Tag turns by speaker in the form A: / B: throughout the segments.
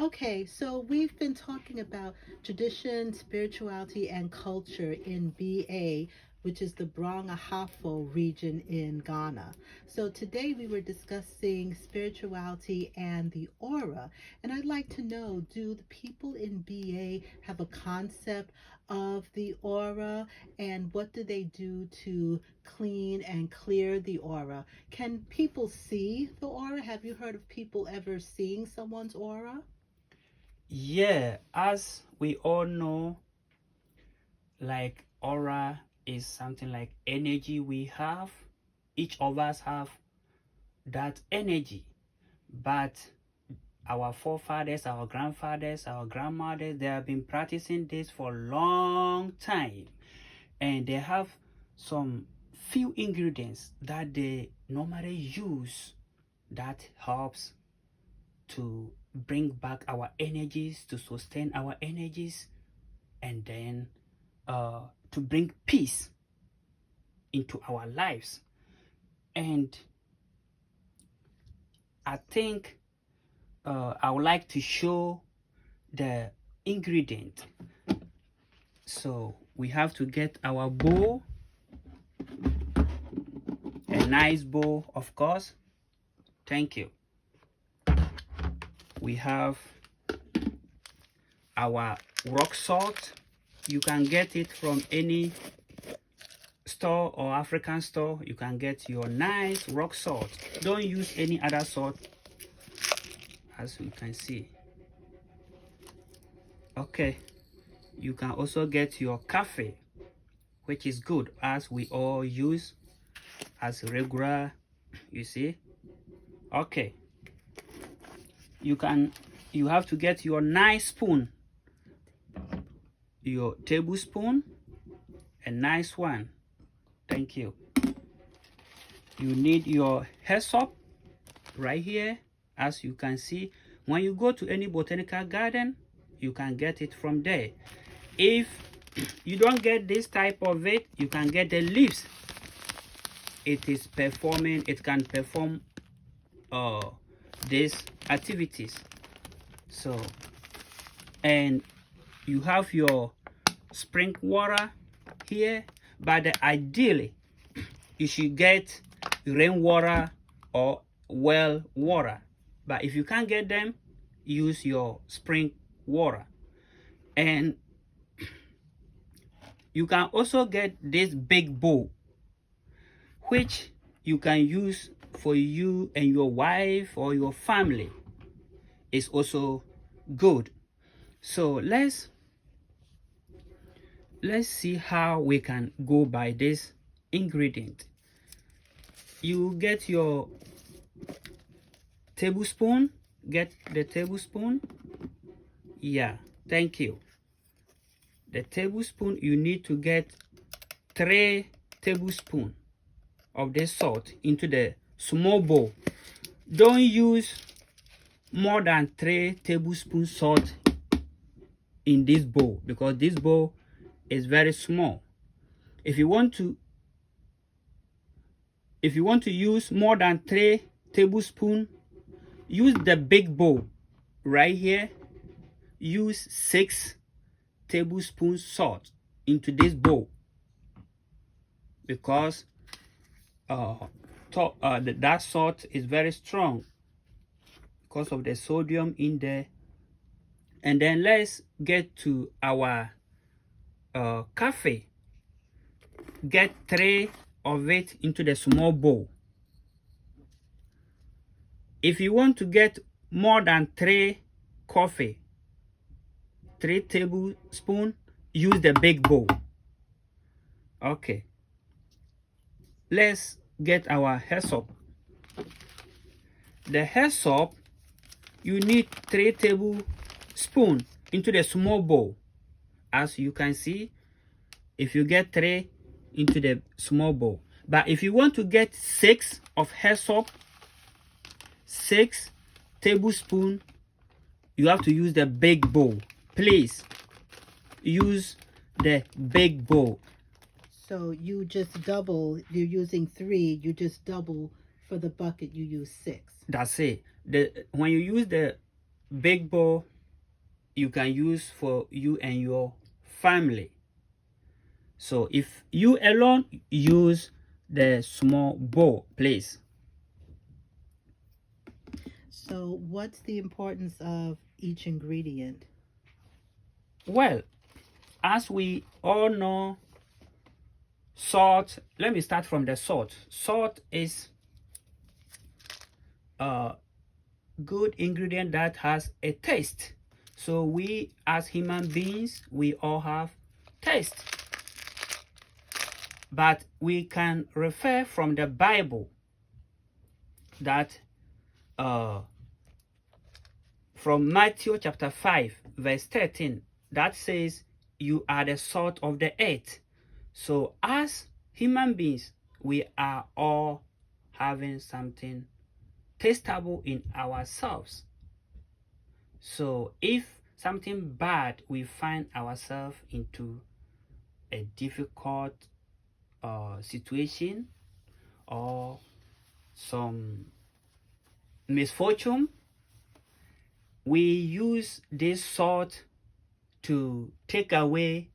A: Okay, so we've been talking about tradition, spirituality, and culture in BA, which is the Brong Ahafo region in Ghana. So today we were discussing spirituality and the aura. And I'd like to know, do the people in BA have a concept of the aura, and what do they do to clean and clear the aura? Can people see the aura? Have you heard of people ever seeing someone's aura?
B: Yeah, as we all know, like aura is something like energy we have. Each of us have that energy. But our forefathers, our grandfathers, our grandmothers, they have been practicing this for a long time. And they have some few ingredients that they normally use that helps to bring back our energies, to sustain our energies, and then to bring peace into our lives. And I think I would like to show the ingredient. So we have to get our bowl, a nice bowl, of course. Thank you. We have our rock salt. You can get it from any store or African store. You can get your nice rock salt. Don't use any other salt, as you can see. Okay, you can also get your coffee, which is good, as we all use as regular, you see. Okay, you have to get your nice spoon, your tablespoon, a nice one. Thank you. You need your hair soap right here, as you can see. When you go to any botanical garden, you can get it from there. If you don't get this type of it, you can get the leaves. It can perform these activities. So, and you have your spring water here, but ideally you should get rainwater or well water. But if you can't get them, use your spring water. And you can also get this big bowl, which you can use for you and your wife or your family. Is also good. So let's see how we can go by this ingredient. You get your tablespoon. Get the tablespoon. Yeah, thank you. The tablespoon, you need to get 3 tablespoons of the salt into the small bowl. Don't use more than 3 tablespoons salt in this bowl, because this bowl is very small. If you want to use more than 3 tablespoons, use the big bowl right here. Use 6 tablespoons salt into this bowl, because that salt is very strong because of the sodium in there. And then let's get to our coffee. Get 3 of it into the small bowl. If you want to get more than 3 coffee, 3 tablespoons, use the big bowl. Okay, let's get our hair soap. The hair soap, you need 3 tablespoons into the small bowl. As you can see, if you get 3 into the small bowl. But if you want to get 6 of hair soap, 6 tablespoons, you have to use the big bowl. Please use the big bowl.
A: So you just double, you're using 3, you just double for the bucket, you use 6.
B: That's it. When you use the big bowl, you can use for you and your family. So if you alone, use the small bowl, please.
A: So, what's the importance of each ingredient?
B: Well, as we all know, salt, let me start from the salt. Salt is a good ingredient that has a taste. So we as human beings, we all have taste. But we can refer from the Bible that from Matthew chapter 5 verse 13, that says you are the salt of the earth. So as human beings, we are all having something tastable in ourselves. So if something bad, we find ourselves into a difficult situation or some misfortune, we use this salt to take away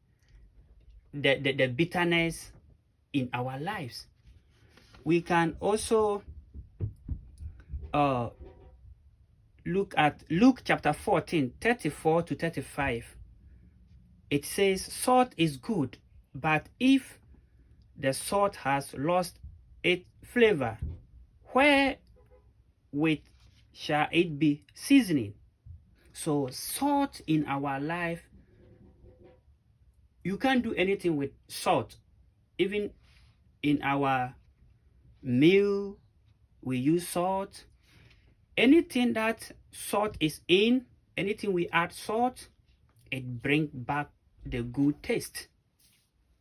B: the bitterness in our lives. We can also look at Luke chapter 14, 34 to 35. It says, salt is good, but if the salt has lost its flavor, wherewith shall it be seasoning? So salt in our life, you can't do anything with salt. Even in our meal, we use salt. Anything that salt is in, anything we add salt, it brings back the good taste.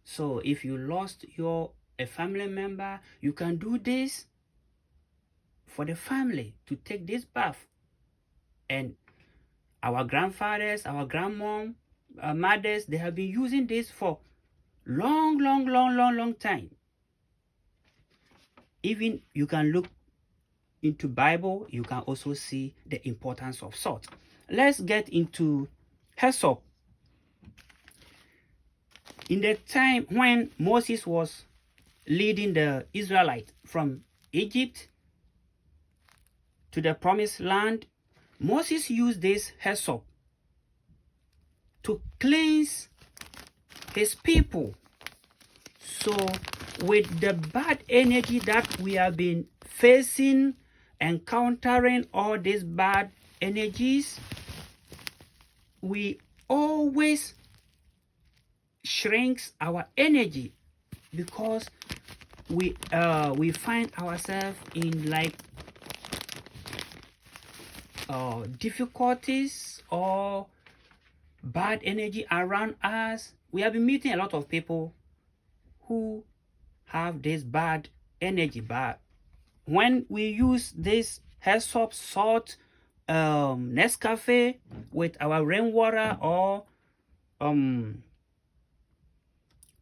B: So if you lost a family member, you can do this for the family to take this bath. And our grandfathers, our grandmom, mothers, they have been using this for long time. Even you can look into Bible, you can also see the importance of salt. Let's get into hyssop. In the time when Moses was leading the Israelites from Egypt to the promised land, Moses used this hyssop to cleanse his people. So with the bad energy that we have been facing, encountering all these bad energies, we always shrinks our energy because we find ourselves in like difficulties or bad energy around us. We have been meeting a lot of people who have this bad energy, but when we use this hyssop, salt, Nescafe with our rainwater or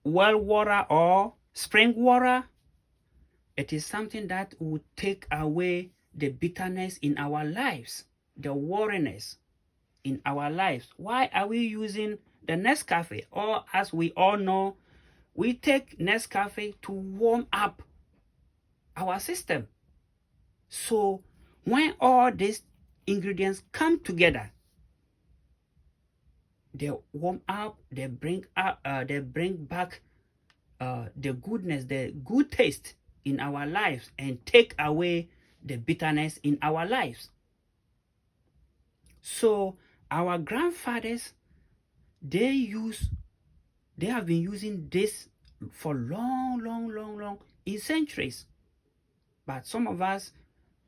B: well water or spring water, it is something that will take away the bitterness in our lives, the wariness in our lives. Why are we using the Nescafe? Or as we all know, we take Nescafe to warm up our system. So when all these ingredients come together, they warm up, they bring back the goodness, the good taste in our lives and take away the bitterness in our lives. So our grandfathers, they have been using this for long in centuries. But some of us,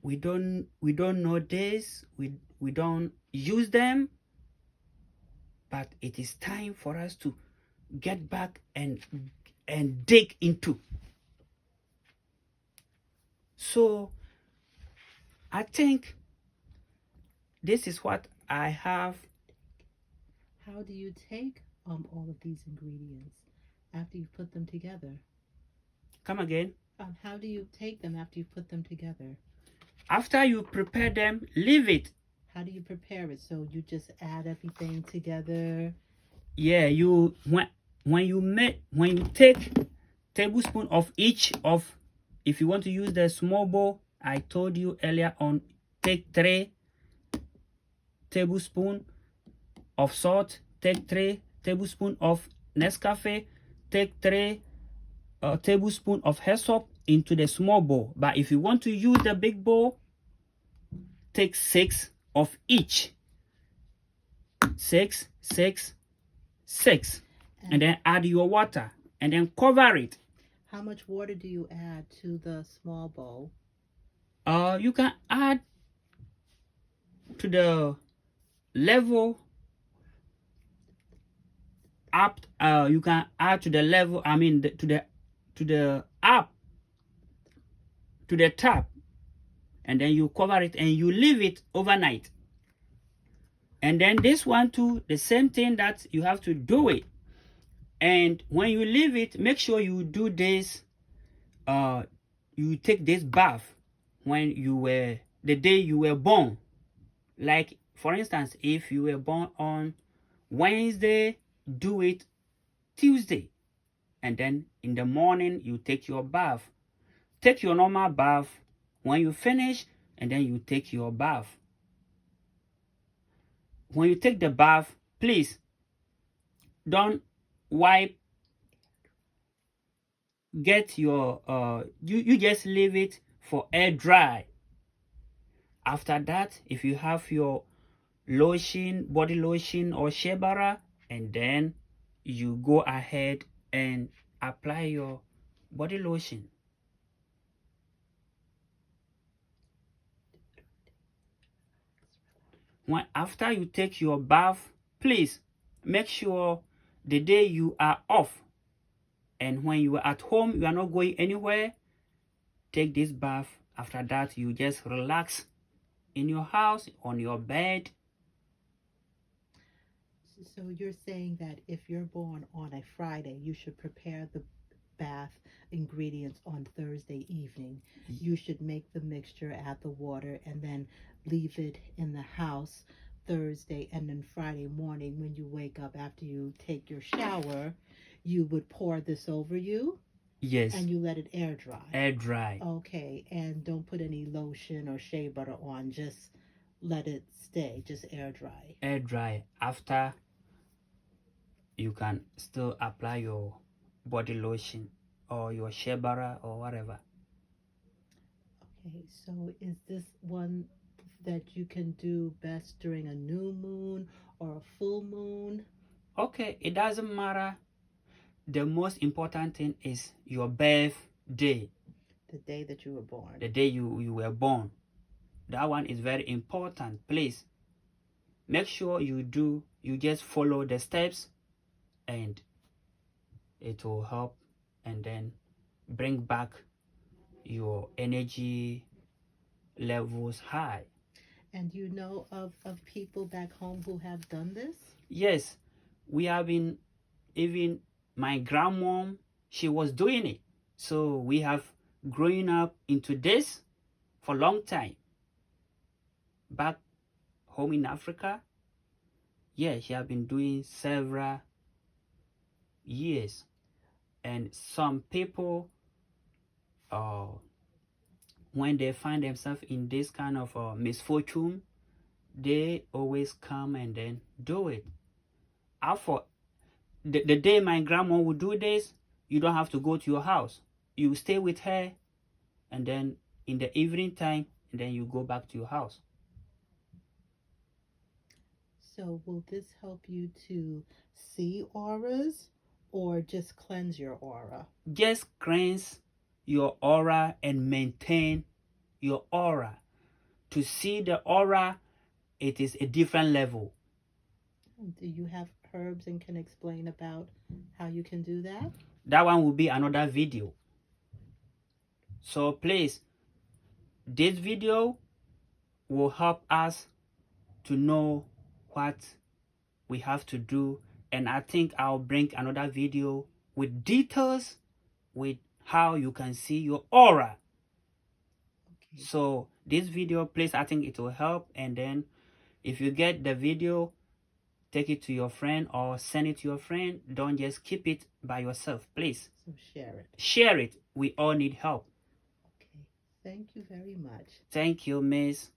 B: we don't know this, we don't use them. But it is time for us to get back and dig into. So I think this is what I have.
A: How do you take all of these ingredients after you put them together?
B: Come again.
A: How do you take them after you put them together?
B: After you prepare them, leave it.
A: how do you prepare it? So you just add everything together.
B: Yeah, you when you take tablespoon of each of, if you want to use the small bowl, I told you earlier on, take 3 tablespoon of salt, take 3 tablespoon of Nescafe, take 3 tablespoon of hyssop into the small bowl. But if you want to use the big bowl, take 6 of each. 6, 6, 6. And then add your water and then cover it.
A: How much water do you add to the small bowl?
B: You can add to the level up. You can add to the level. I mean, to the up to the top, and then you cover it and you leave it overnight. And then this one too, the same thing, that you have to do it. And when you leave it, make sure you do this. You take this bath when the day you were born. Like, for instance, if you were born on Wednesday, do it Tuesday. And then in the morning, you take your bath. Take your normal bath when you finish, and then you take your bath. When you take the bath, please don't wipe. Get your you just leave it for air dry. After that, if you have your lotion, body lotion or shea butter, and then you go ahead and apply your body lotion. After you take your bath, please make sure the day you are off, and when you are at home, you are not going anywhere, take this bath. After that, you just relax in your house, on your bed.
A: So you're saying that if you're born on a Friday, you should prepare the bath ingredients on Thursday evening. You should make the mixture, add the water, and then leave it in the house Thursday, and then Friday morning when you wake up after you take your shower, you would pour this over you.
B: Yes.
A: And you let it air dry.
B: Air dry.
A: Okay, and don't put any lotion or shea butter on, just let it stay, just air dry.
B: Air dry. After, you can still apply your body lotion or your shea butter or whatever.
A: Okay, so is this one that you can do best during a new moon or a full moon?
B: Okay, it doesn't matter. The most important thing is your birthday.
A: The day that you were born.
B: The day you were born. That one is very important. Please make sure you just follow the steps, and it will help, and then bring back your energy levels high.
A: And you know of people back home who have done this?
B: Yes, we have been, even my grandmom, she was doing it. So we have grown up into this for a long time. Back home in Africa, yeah, she have been doing several years. And some people, when they find themselves in this kind of misfortune, they always come and then do it. For the day my grandma would do this, you don't have to go to your house. You stay with her, and then in the evening time, and then you go back to your house.
A: So will this help you to see auras or just cleanse your aura?
B: Just cleanse your aura and maintain your aura. To see the aura, it is a different level.
A: Do you have herbs and can explain about how you can do that?
B: That one will be another video. So please, this video will help us to know what we have to do, and I think I'll bring another video with details with how you can see your aura. Okay. So this video, please, I think it will help, and then If you get the video, take it to your friend or send it to your friend. Don't just keep it by yourself, please.
A: So share it.
B: Share it. We all need help.
A: Okay. Thank you very much.
B: Thank you, Miss.